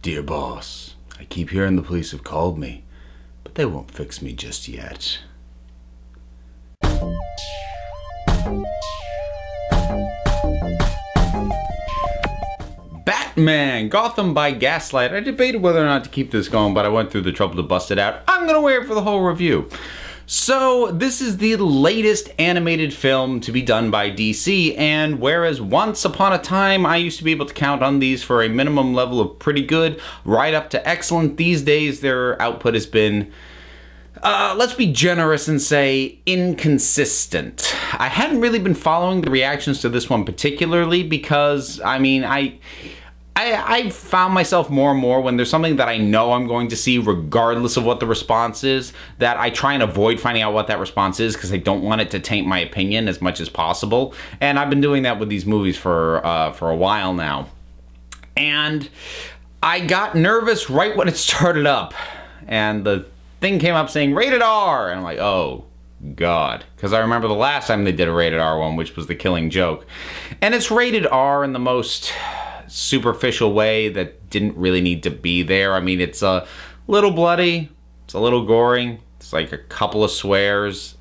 Dear boss, I keep hearing the police have called me, but they won't fix me just yet. Batman, Gotham by Gaslight. I debated whether or not to keep this going, but I went through the trouble to bust it out. I'm gonna wait for the whole review. So, this is the latest animated film to be done by DC, and whereas once upon a time I used to be able to count on these for a minimum level of pretty good, right up to excellent, these days their output has been, let's be generous and say, inconsistent. I hadn't really been following the reactions to this one particularly because, I mean, I found myself more and more when there's something that I know I'm going to see regardless of what the response is, that I try and avoid finding out what that response is because I don't want it to taint my opinion as much as possible. And I've been doing that with these movies for a while now. And I got nervous right when it started up. And the thing came up saying rated R. And I'm like, oh God. Because I remember the last time they did a rated R one, which was The Killing Joke. And it's rated R in the most superficial way that didn't really need to be there. I mean, it's a little bloody, it's a little gory, it's like a couple of swears.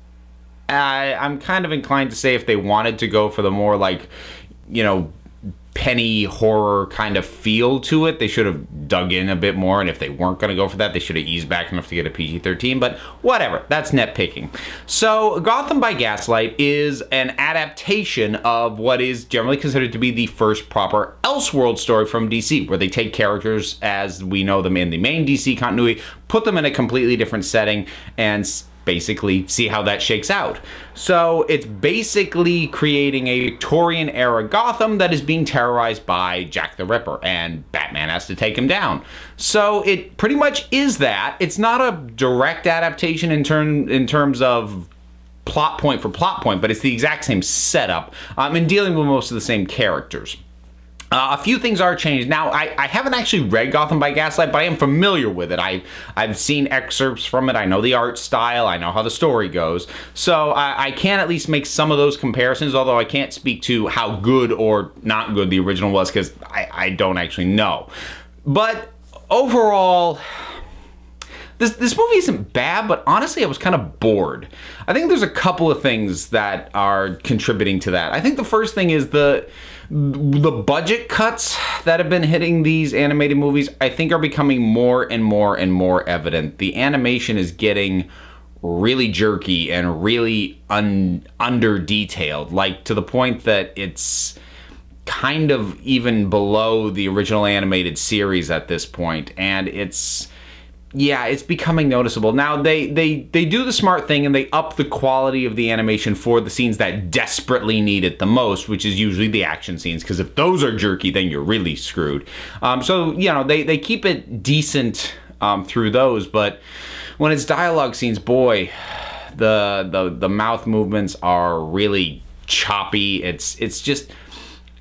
I'm kind of inclined to say if they wanted to go for the more like, you know, penny horror kind of feel to it, they should have dug in a bit more, and if they weren't going to go for that, they should have eased back enough to get a PG-13, but whatever, that's nitpicking. So, Gotham by Gaslight is an adaptation of what is generally considered to be the first proper Elseworld story from DC, where they take characters as we know them in the main DC continuity, put them in a completely different setting, and basically see how that shakes out. So it's basically creating a Victorian era Gotham that is being terrorized by Jack the Ripper, and Batman has to take him down. So it pretty much is that. It's not a direct adaptation in terms of plot point for plot point, but it's the exact same setup and dealing with most of the same characters. A few things are changed. Now, I haven't actually read Gotham by Gaslight, but I am familiar with it. I've seen excerpts from it. I know the art style. I know how the story goes. So I can at least make some of those comparisons, although I can't speak to how good or not good the original was because I don't actually know. But overall, this movie isn't bad, but honestly, I was kind of bored. I think there's a couple of things that are contributing to that. I think the first thing is the budget cuts that have been hitting these animated movies, I think, are becoming more and more and more evident. The animation is getting really jerky and really under-detailed, like to the point that it's kind of even below the original animated series at this point, and it's becoming noticeable. Now, they do the smart thing and they up the quality of the animation for the scenes that desperately need it the most, which is usually the action scenes, because if those are jerky, then you're really screwed. So, you know, they keep it decent through those, but when it's dialogue scenes, boy, the mouth movements are really choppy. It's just,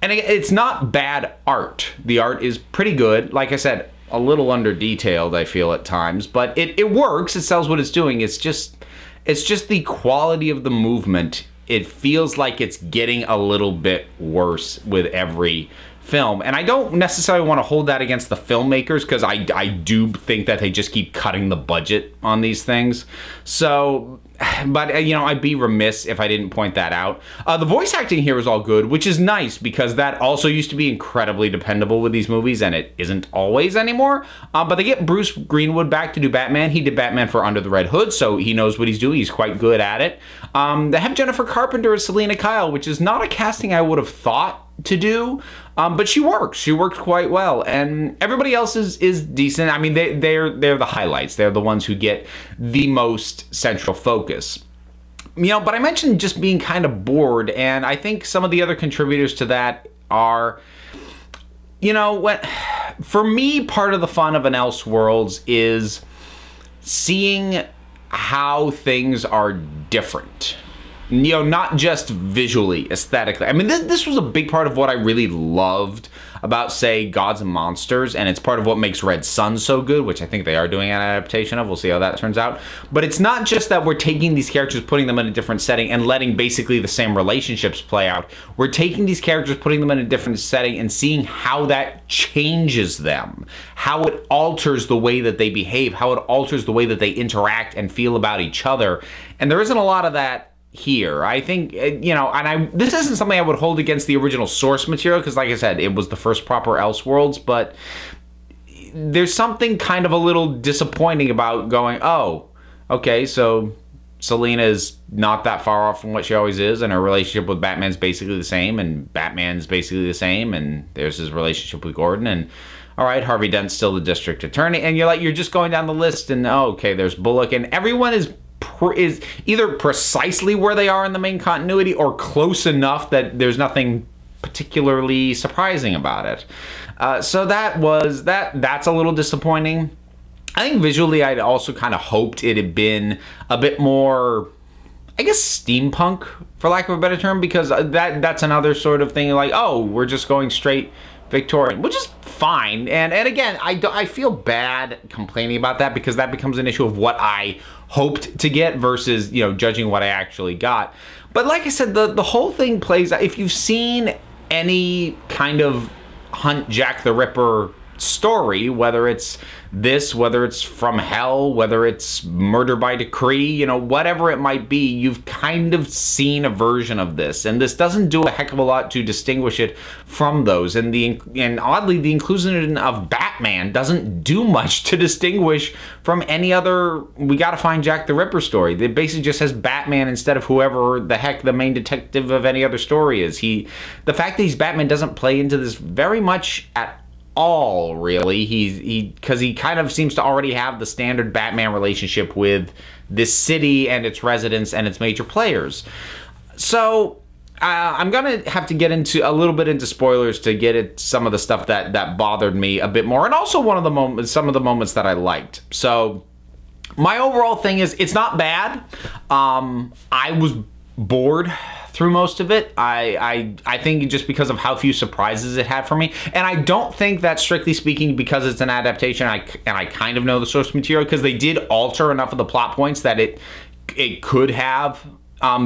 and it's not bad art. The art is pretty good. Like I said, a little under detailed, I feel at times, but it works. It sells what it's doing. It's just the quality of the movement. It feels like it's getting a little bit worse with every film, and I don't necessarily want to hold that against the filmmakers because I do think that they just keep cutting the budget on these things. So, but you know, I'd be remiss if I didn't point that out. The voice acting here is all good, which is nice because that also used to be incredibly dependable with these movies, and it isn't always anymore. But they get Bruce Greenwood back to do Batman. He did Batman for Under the Red Hood, so he knows what he's doing. He's quite good at it. They have Jennifer Carpenter as Selena Kyle, which is not a casting I would have thought to do, but she works. She works quite well, and everybody else is decent. I mean, they're the highlights. They're the ones who get the most central focus. You know, but I mentioned just being kind of bored, and I think some of the other contributors to that are, you know, for me, part of the fun of an Elseworlds is seeing how things are different. You know, not just visually, aesthetically. I mean, this was a big part of what I really loved about, say, Gods and Monsters, and it's part of what makes Red Sun so good, which I think they are doing an adaptation of. We'll see how that turns out. But it's not just that we're taking these characters, putting them in a different setting, and letting basically the same relationships play out. We're taking these characters, putting them in a different setting, and seeing how that changes them, how it alters the way that they behave, how it alters the way that they interact and feel about each other. And there isn't a lot of that here. I think, you know, and this isn't something I would hold against the original source material, because like I said, it was the first proper Elseworlds, but there's something kind of a little disappointing about going, oh, okay, so Selena is not that far off from what she always is, and her relationship with Batman's basically the same, and Batman's basically the same, and there's his relationship with Gordon, and all right, Harvey Dent's still the district attorney, and you're just going down the list, and oh, okay, there's Bullock, and everyone is either precisely where they are in the main continuity or close enough that there's nothing particularly surprising about it. So that's a little disappointing. I think visually I'd also kind of hoped it had been a bit more, I guess, steampunk, for lack of a better term, because that's another sort of thing like, oh, we're just going straight Victorian, which is fine. And again, I feel bad complaining about that, because that becomes an issue of what I hoped to get versus, you know, judging what I actually got. But like I said, the whole thing plays, if you've seen any kind of Hunt Jack the Ripper story, whether it's this, whether it's From Hell, whether it's Murder by Decree, you know, whatever it might be, you've kind of seen a version of this, and this doesn't do a heck of a lot to distinguish it from those. And oddly, the inclusion of Batman doesn't do much to distinguish from any other We Gotta Find Jack the Ripper story. It basically just has Batman instead of whoever the heck the main detective of any other story is. The fact that he's Batman doesn't play into this very much at all, really. Because he kind of seems to already have the standard Batman relationship with this city and its residents and its major players. So I'm gonna have to get into a little bit into spoilers to get at some of the stuff that bothered me a bit more, and also some of the moments that I liked. So my overall thing is, it's not bad. I was bored through most of it. I think just because of how few surprises it had for me, and I don't think that, strictly speaking, because it's an adaptation, and I kind of know the source material, because they did alter enough of the plot points that it could have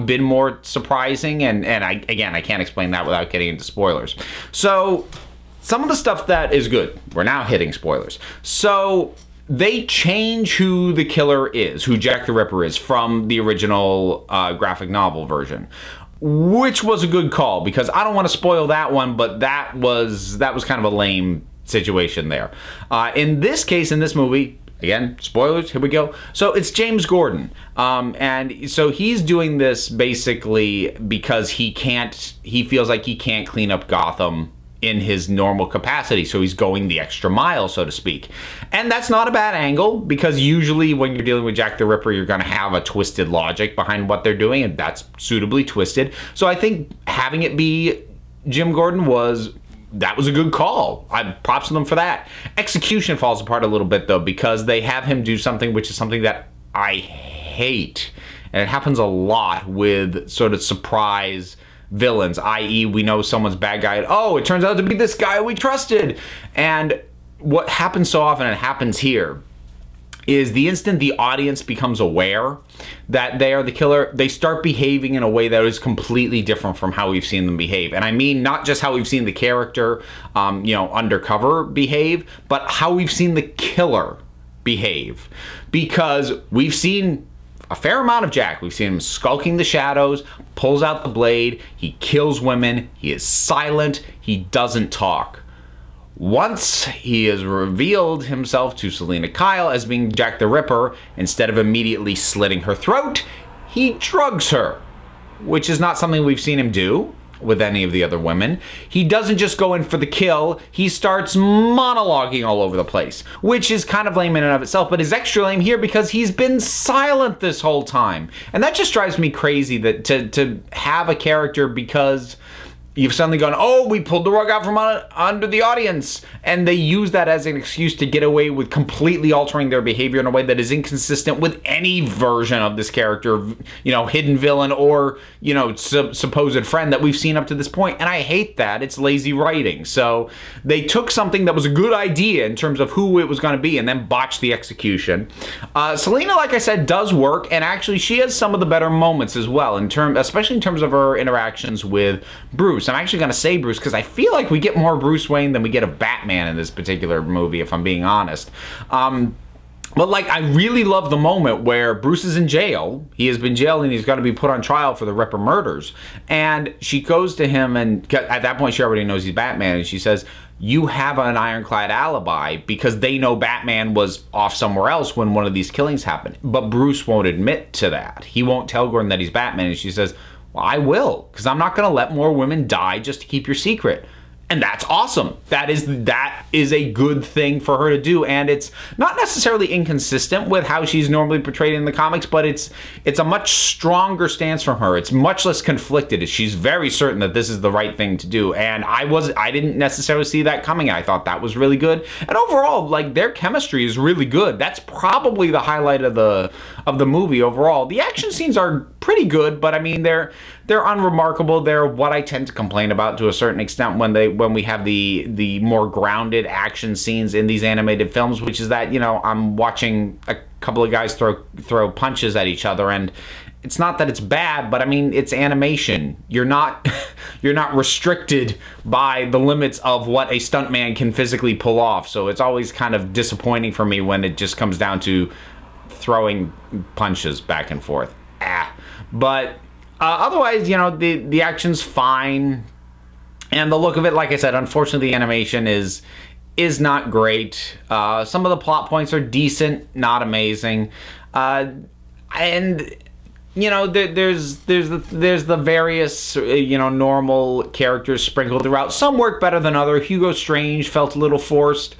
been more surprising, and I can't explain that without getting into spoilers. So some of the stuff that is good, we're now hitting spoilers. So they change who the killer is, who Jack the Ripper is, from the original graphic novel version, which was a good call, because I don't want to spoil that one, but that was kind of a lame situation there. In this case, in this movie, again, spoilers, here we go. So it's James Gordon, and so he's doing this basically because he feels like he can't clean up Gotham in his normal capacity, so he's going the extra mile, so to speak. And that's not a bad angle, because usually when you're dealing with Jack the Ripper, you're gonna have a twisted logic behind what they're doing, and that's suitably twisted. So I think having it be Jim Gordon was a good call. Props to them for that. Execution falls apart a little bit, though, because they have him do something which is something that I hate, and it happens a lot with sort of surprise villains, i.e. we know someone's bad guy, and oh, it turns out to be this guy we trusted. And what happens so often, and it happens here, is the instant the audience becomes aware that they are the killer, they start behaving in a way that is completely different from how we've seen them behave. And I mean not just how we've seen the character, undercover behave, but how we've seen the killer behave. Because we've seen a fair amount of Jack. We've seen him skulking the shadows, pulls out the blade, he kills women, he is silent, he doesn't talk. Once he has revealed himself to Selena Kyle as being Jack the Ripper, instead of immediately slitting her throat, he drugs her, which is not something we've seen him do with any of the other women. He doesn't just go in for the kill, he starts monologuing all over the place, which is kind of lame in and of itself, but is extra lame here because he's been silent this whole time. And that just drives me crazy, that to have a character, because you've suddenly gone, oh, we pulled the rug out from under the audience. And they use that as an excuse to get away with completely altering their behavior in a way that is inconsistent with any version of this character, you know, hidden villain or, you know, supposed friend that we've seen up to this point. And I hate that. It's lazy writing. So they took something that was a good idea in terms of who it was going to be and then botched the execution. Selena, like I said, does work. And actually, she has some of the better moments as well, especially in terms of her interactions with Bruce. I'm actually going to say Bruce because I feel like we get more Bruce Wayne than we get of Batman in this particular movie, if I'm being honest. But like, I really love the moment where Bruce is in jail. He has been jailed and he's got to be put on trial for the Ripper murders. And she goes to him, and at that point she already knows he's Batman, and she says, you have an ironclad alibi, because they know Batman was off somewhere else when one of these killings happened. But Bruce won't admit to that. He won't tell Gordon that he's Batman, and she says, well, I will, because I'm not going to let more women die just to keep your secret. And that's awesome. That is a good thing for her to do, and it's not necessarily inconsistent with how she's normally portrayed in the comics, but it's a much stronger stance from her. It's much less conflicted. She's very certain that this is the right thing to do, and I didn't necessarily see that coming. I thought that was really good, and overall, like, their chemistry is really good. That's probably the highlight of the movie overall. The action scenes are pretty good, but I mean, they're unremarkable. They're what I tend to complain about to a certain extent when we have the more grounded action scenes in these animated films, which is that, you know, I'm watching a couple of guys throw punches at each other, and it's not that it's bad, but I mean, it's animation. You're not restricted by the limits of what a stuntman can physically pull off. So it's always kind of disappointing for me when it just comes down to throwing punches back and forth. But otherwise, you know, the action's fine, and the look of it, like I said, unfortunately, the animation is not great. Some of the plot points are decent, not amazing, and you know, there's the various, you know, normal characters sprinkled throughout. Some work better than others. Hugo Strange felt a little forced.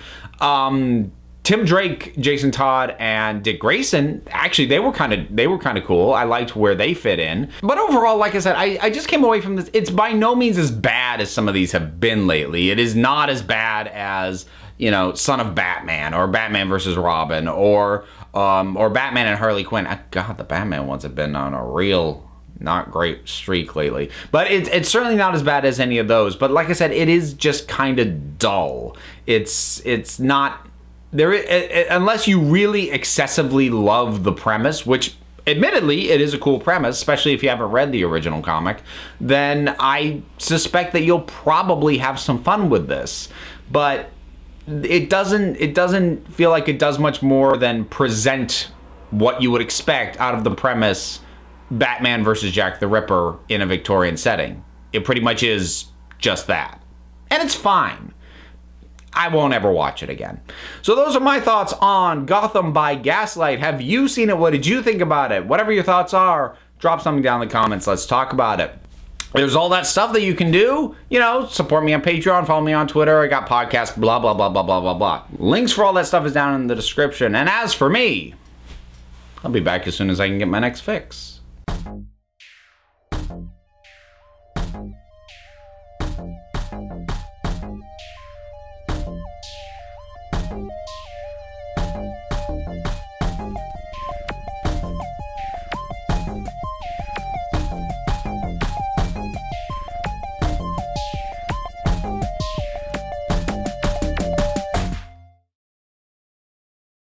Tim Drake, Jason Todd, and Dick Grayson, actually, they were kind of cool. I liked where they fit in. But overall, like I said, I just came away from this. It's by no means as bad as some of these have been lately. It is not as bad as, you know, Son of Batman, or Batman versus Robin, or Batman and Harley Quinn. God, the Batman ones have been on a real not great streak lately. But it's certainly not as bad as any of those. But like I said, it is just kind of dull. It's not... unless you really excessively love the premise, which admittedly it is a cool premise, especially if you haven't read the original comic, then I suspect that you'll probably have some fun with this. But it doesn't feel like it does much more than present what you would expect out of the premise, Batman versus Jack the Ripper in a Victorian setting. It pretty much is just that. And it's fine. I won't ever watch it again. So those are my thoughts on Gotham by Gaslight. Have you seen it? What did you think about it? Whatever your thoughts are, drop something down in the comments. Let's talk about it. There's all that stuff that you can do. You know, support me on Patreon, follow me on Twitter. I got podcasts, blah, blah, blah, blah, blah, blah, blah. Links for all that stuff is down in the description. And as for me, I'll be back as soon as I can get my next fix.